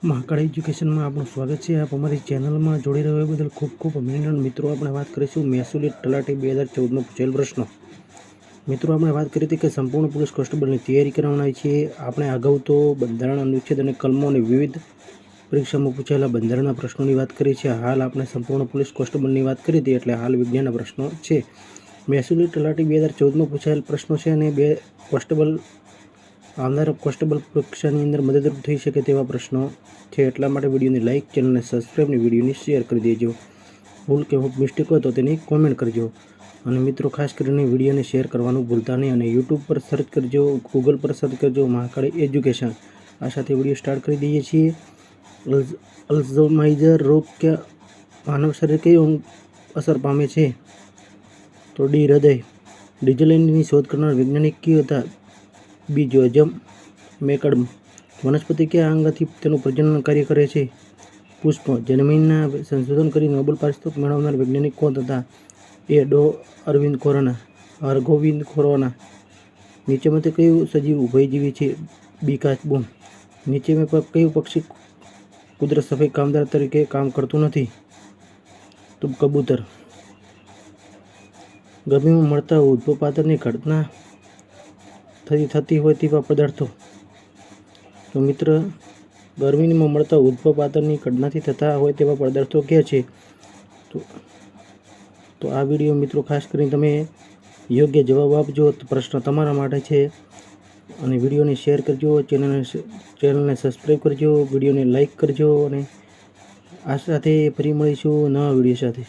મહાકાળ એજ્યુકેશનમાં આપનું સ્વાગત છે। આપ અમારી ચેનલમાં જોડી રહ્યો એ બદલ ખૂબ ખૂબ અભિનંદન। મિત્રો, આપણે વાત કરીશું મહેસૂલી તલાટી 2014માં પૂછાયેલ પ્રશ્નો। મિત્રો, આપણે વાત કરી હતી કે સંપૂર્ણ પોલીસ કોન્સ્ટેબલની તૈયારી કરવાના છીએ। આપણે અગાઉ તો બંધારણ, અનુચ્છેદ અને કલમો અને વિવિધ પરીક્ષામાં પૂછાયેલા બંધારણના પ્રશ્નોની વાત કરી છે। હાલ આપણે સંપૂર્ણ પોલીસ કોન્સ્ટેબલની વાત કરી હતી, એટલે હાલ વિજ્ઞાનના પ્રશ્નો છે। મહેસૂલી તલાટી 2014માં પૂછાયેલ પ્રશ્નો છે અને બે કોન્સ્ટેબલ આવનાર કોન્સ્ટેબલ પરીક્ષાની અંદર મદદરૂપ થઈ શકે તેવા પ્રશ્નો છે। એટલા માટે વિડીયોને લાઇક, ચેનલને સબસ્ક્રાઈબ અને વિડીયોને શેર કરી દેજો। ભૂલ કે મિસ્ટેક હોય તો તેની કોમેન્ટ કરજો। અને મિત્રો, ખાસ કરીને વિડીયોને શેર કરવાનું ભૂલતા નહીં। અને યુટ્યુબ પર સર્ચ કરજો, ગૂગલ પર સર્ચ કરજો મહાકાળ એજ્યુકેશન। આ સાથે વિડીયો સ્ટાર્ટ કરી દઈએ છીએ। અલ્ઝાઇમર રોગ કે માનવ શરીર કઈ અસર પામે છે? તો ડી, હૃદય। ડીઝલની શોધ કરનાર વૈજ્ઞાનિક કયો હતા? બી, જોઝફ મેકડમ। વનસ્પતિ કયા અંગથી તેનું પ્રજનન કાર્ય કરે છે? પુષ્પ। જનીનના સંશોધન કરી નોબેલ પારિતોષિક મેળવનાર વૈજ્ઞાનિક કોણ હતા? એ, ડો. અરવિંદ ખોરાના। નીચેમાંથી કયું સજીવ ઉભયજીવી છે? બી, કાચબો। નીચેમાં કયું પક્ષી કુદરત સફાઈ કામદાર તરીકે કામ કરતું નથી? તો કબૂતર। ગરમીમાં મળતા ઉર્ધ્વપાતનની ઘટના થતી હોય તેવા પદાર્થો? તો મિત્ર, ગરમીમાં મળતા ઉર્ધ્વપાતનની ઘટનાથી થતા હોય તેવા પદાર્થો ક્યાં છે? તો આ વિડીયો મિત્રો ખાસ કરીને તમે યોગ્ય જવાબ આપજો। પ્રશ્ન તમારા માટે છે। અને વિડીયોને શેર કરજો, ચેનલને સબસ્ક્રાઈબ કરજો, વિડીયોને લાઇક કરજો। અને આ સાથે ફરી મળીશું નવા વિડીયો સાથે।